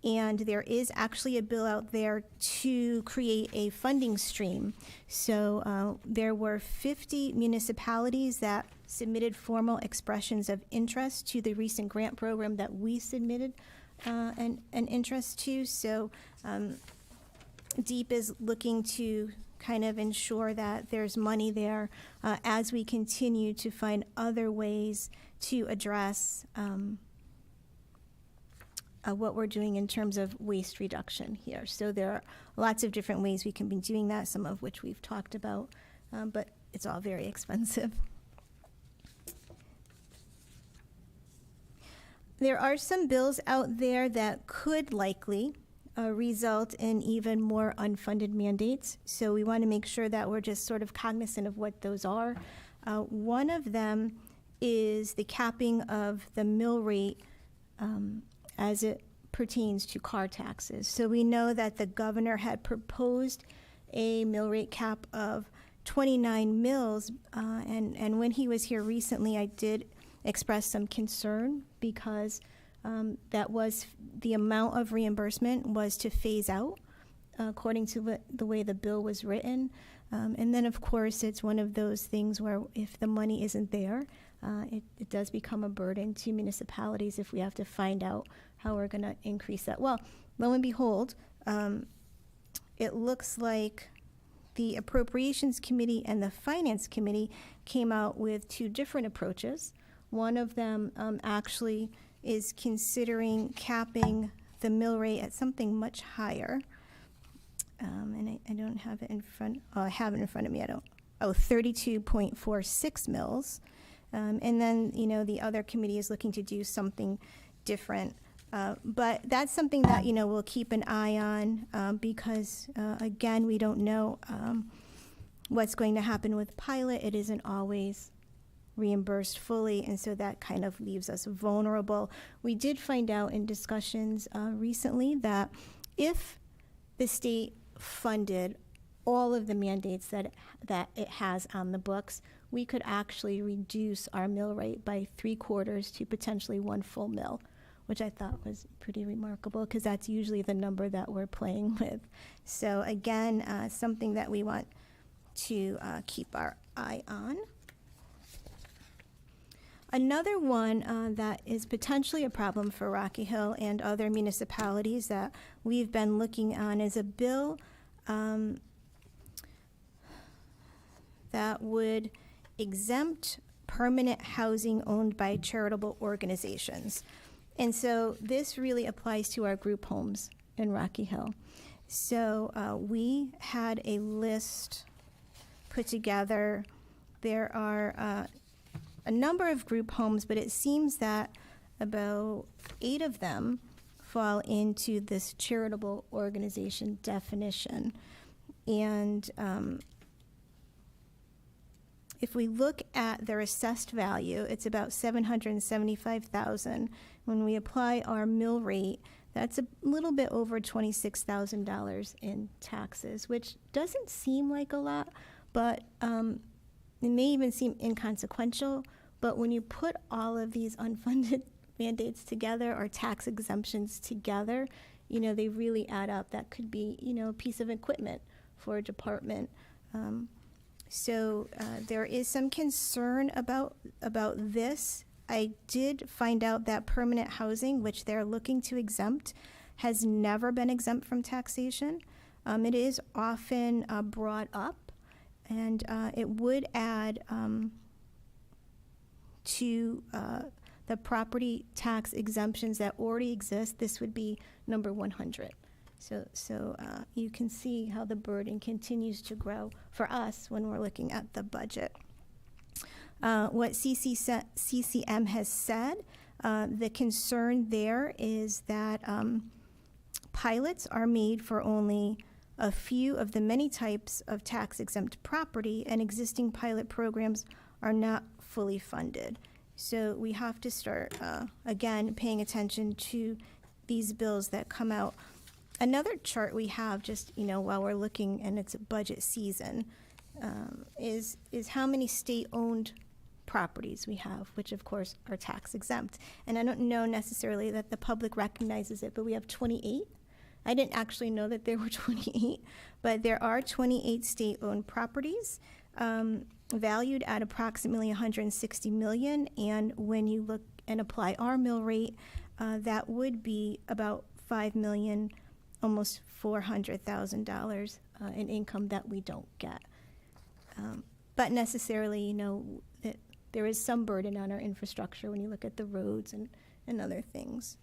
And there is actually a bill out there to create a funding stream. So there were 50 municipalities that submitted formal expressions of interest to the recent grant program that we submitted an interest to. So DEEP is looking to kind of ensure that there's money there as we continue to find other ways to address what we're doing in terms of waste reduction here. So there are lots of different ways we can be doing that, some of which we've talked about, but it's all very expensive. There are some bills out there that could likely result in even more unfunded mandates. So we want to make sure that we're just sort of cognizant of what those are. One of them is the capping of the mill rate as it pertains to car taxes. So we know that the governor had proposed a mill rate cap of 29 mills, and when he was here recently, I did express some concern because that was the amount of reimbursement was to phase out according to the way the bill was written. And then, of course, it's one of those things where if the money isn't there, it does become a burden to municipalities if we have to find out how we're going to increase that. Well, lo and behold, it looks like the Appropriations Committee and the Finance Committee came out with two different approaches. One of them actually is considering capping the mill rate at something much higher. And I don't have it in front. Oh, I have it in front of me. 32.46 mils. And then, the other committee is looking to do something different. But that's something that, we'll keep an eye on because, again, we don't know what's going to happen with pilot. It isn't always reimbursed fully, and so that kind of leaves us vulnerable. We did find out in discussions recently that if the state funded all of the mandates that it has on the books, we could actually reduce our mill rate by 3/4 to potentially 1 full mill, which I thought was pretty remarkable because that's usually the number that we're playing with. So again, something that we want to keep our eye on. Another one that is potentially a problem for Rocky Hill and other municipalities that we've been looking on is a bill that would exempt permanent housing owned by charitable organizations. And so this really applies to our group homes in Rocky Hill. So we had a list put together. There are a number of group homes, but it seems that about 8 of them fall into this charitable organization definition. And if we look at their assessed value, it's about $775,000. When we apply our mill rate, that's a little bit over $26,000 in taxes, which doesn't seem like a lot, but it may even seem inconsequential. But when you put all of these unfunded mandates together or tax exemptions together, they really add up. That could be, a piece of equipment for a department. So there is some concern about this. I did find out that permanent housing, which they're looking to exempt, has never been exempt from taxation. It is often brought up, and it would add to the property tax exemptions that already exist. This would be number 100. So you can see how the burden continues to grow for us when we're looking at the budget. What CCM has said, the concern there is that pilots are made for only a few of the many types of tax-exempt property, and existing pilot programs are not fully funded. So we have to start, again, paying attention to these bills that come out. Another chart we have, just while we're looking, and it's a budget season, is how many state-owned properties we have, which of course are tax exempt. And I don't know necessarily that the public recognizes it, but we have 28. I didn't actually know that there were 28, but there are 28 state-owned properties valued at approximately $160 million. And when you look and apply our mill rate, that would be about $5 million, almost $400,000 in income that we don't get. But necessarily, that there is some burden on our infrastructure when you look at the roads and other things.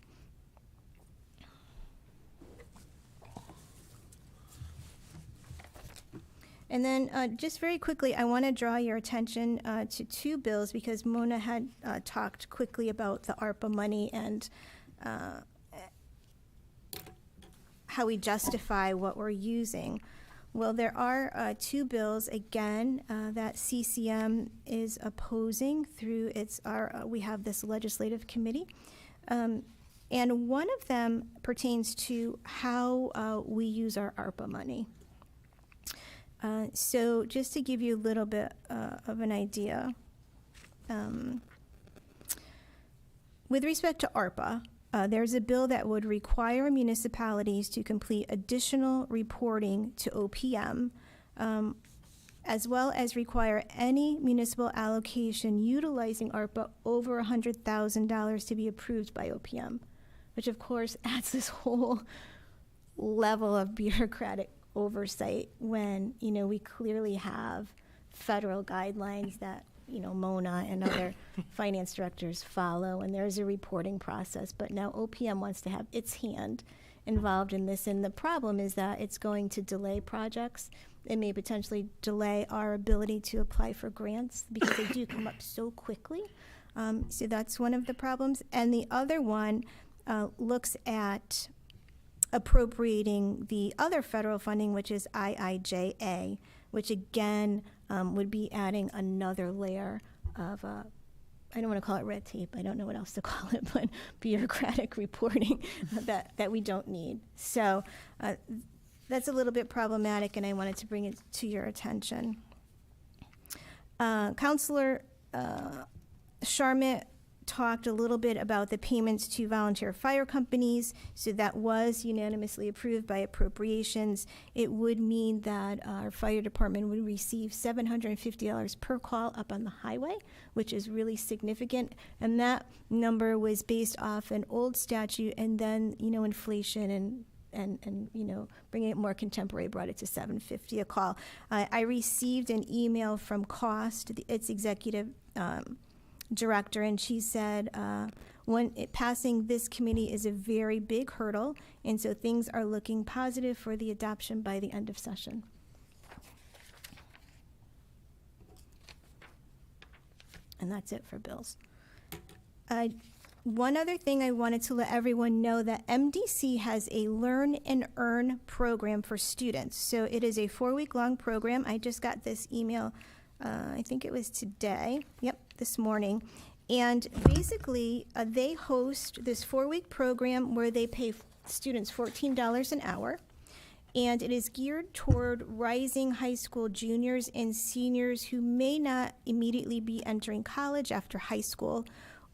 And then just very quickly, I want to draw your attention to 2 bills, because Mona had talked quickly about the ARPA money and how we justify what we're using. Well, there are 2 bills, again, that CCM is opposing through we have this legislative committee. And one of them pertains to how we use our ARPA money. So just to give you a little bit of an idea, with respect to ARPA, there's a bill that would require municipalities to complete additional reporting to OPM, as well as require any municipal allocation utilizing ARPA over $100,000 to be approved by OPM, which of course adds this whole level of bureaucratic oversight when, we clearly have federal guidelines that, Mona and other finance directors follow, and there's a reporting process. But now OPM wants to have its hand involved in this, and the problem is that it's going to delay projects. It may potentially delay our ability to apply for grants because they do come up so quickly. So that's one of the problems. And the other one looks at appropriating the other federal funding, which is IIJA, which again would be adding another layer of, I don't want to call it red tape, I don't know what else to call it, but bureaucratic reporting that we don't need. So that's a little bit problematic, and I wanted to bring it to your attention. Councilor Sharmit talked a little bit about the payments to volunteer fire companies. So that was unanimously approved by appropriations. It would mean that our fire department would receive $750 per call up on the highway, which is really significant. And that number was based off an old statute, and then, inflation and bringing it more contemporary brought it to $750 a call. I received an email from Cost, its executive director, and she said passing this committee is a very big hurdle, and so things are looking positive for the adoption by the end of session. And that's it for bills. One other thing I wanted to let everyone know, that MDC has a Learn and Earn program for students. So it is a 4-week-long program. I just got this email, I think it was today. Yep, this morning. And basically, they host this 4-week program where they pay students $14 an hour. And it is geared toward rising high school juniors and seniors who may not immediately be entering college after high school,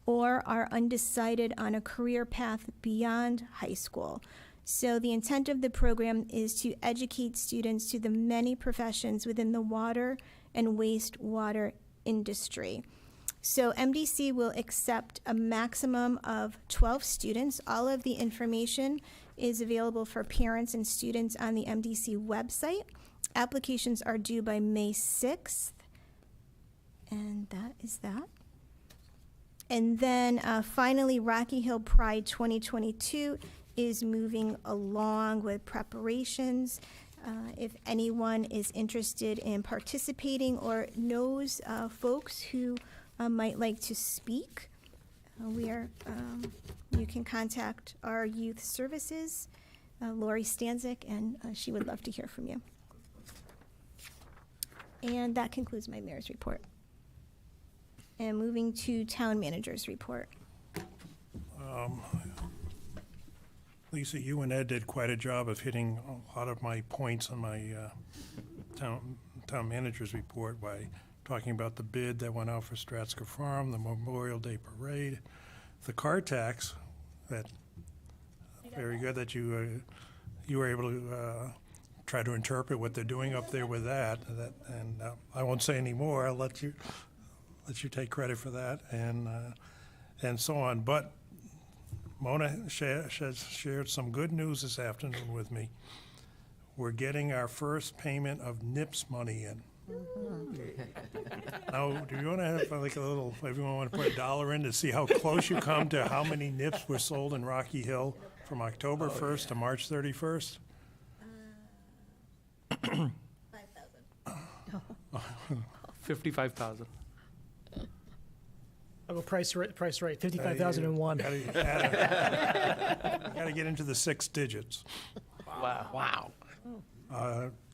or are undecided on a career path beyond high school. So the intent of the program is to educate students to the many professions within the water and wastewater industry. So MDC will accept a maximum of 12 students. All of the information is available for parents and students on the MDC website. Applications are due by May 6th. And that is that. And then finally, Rocky Hill Pride 2022 is moving along with preparations. If anyone is interested in participating or knows folks who might like to speak, you can contact our youth services, Lori Stanzik, and she would love to hear from you. And that concludes my mayor's report. And moving to town manager's report. Lisa, you and Ed did quite a job of hitting a lot of my points on my town manager's report by talking about the bid that went out for Stresca Farm, the Memorial Day Parade, the car tax. That very good that you were able to try to interpret what they're doing up there with that. And I won't say any more. I'll let you take credit for that, and so on. But Mona shared some good news this afternoon with me. We're getting our first payment of NIPS money in. Now, do you want to have like a little, everyone want to put $1 in to see how close you come to how many NIPS were sold in Rocky Hill from October 1st to March 31st? 5,000. 55,000. I'll go price right, 55,001. Got to get into the 6 digits. Wow.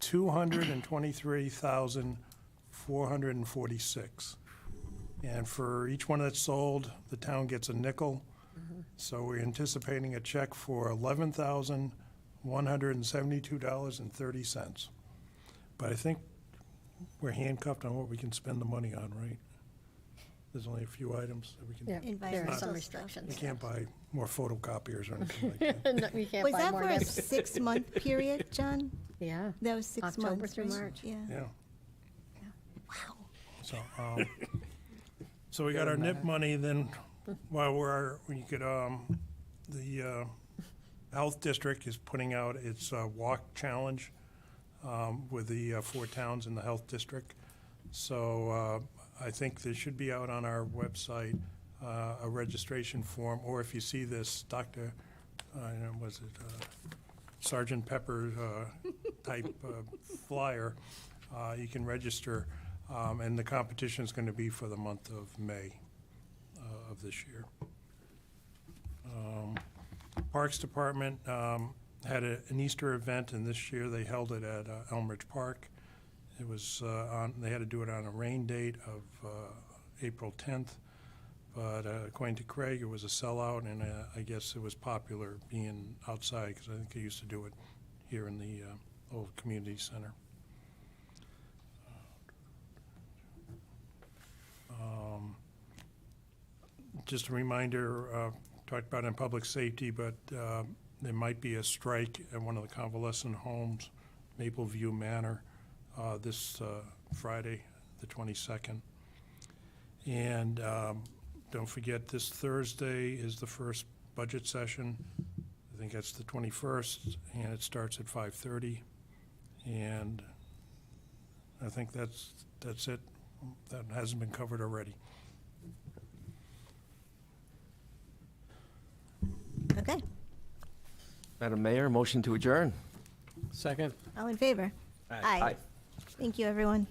223,446. And for each one that's sold, the town gets a nickel. So we're anticipating a check for $11,172.30. But I think we're handcuffed on what we can spend the money on, right? There's only a few items that we can. Yeah, there are Environmental some stuff. restrictions. We can't buy more photocopiers or anything like that. No, you can't Was buy that more for a NIPS. 6-month period, John? Yeah. That was 6 months. October through right? March. Yeah. Yeah. So we got our NIP money, then while the Health District is putting out its walk challenge with the 4 towns in the Health District. So I think there should be out on our website a registration form, or if you see this Dr. Sergeant Pepper type flyer, you can register. And the competition is going to be for the month of May of this year. Parks Department had an Easter event, and this year they held it at Elmridge Park. It was they had to do it on a rain date of April 10th, but according to Craig, it was a sellout, and I guess it was popular being outside, because I think they used to do it here in the old community center. just a reminder, talked about in public safety, but there might be a strike at one of the convalescent homes, Mapleview Manor, this Friday, the 22nd. And don't forget, this Thursday is the first budget session. I think that's the 21st, and it starts at 5:30. And I think that's it. That hasn't been covered already. Okay. Madam Mayor, motion to adjourn. Second? All in favor? Aye. Thank you, everyone.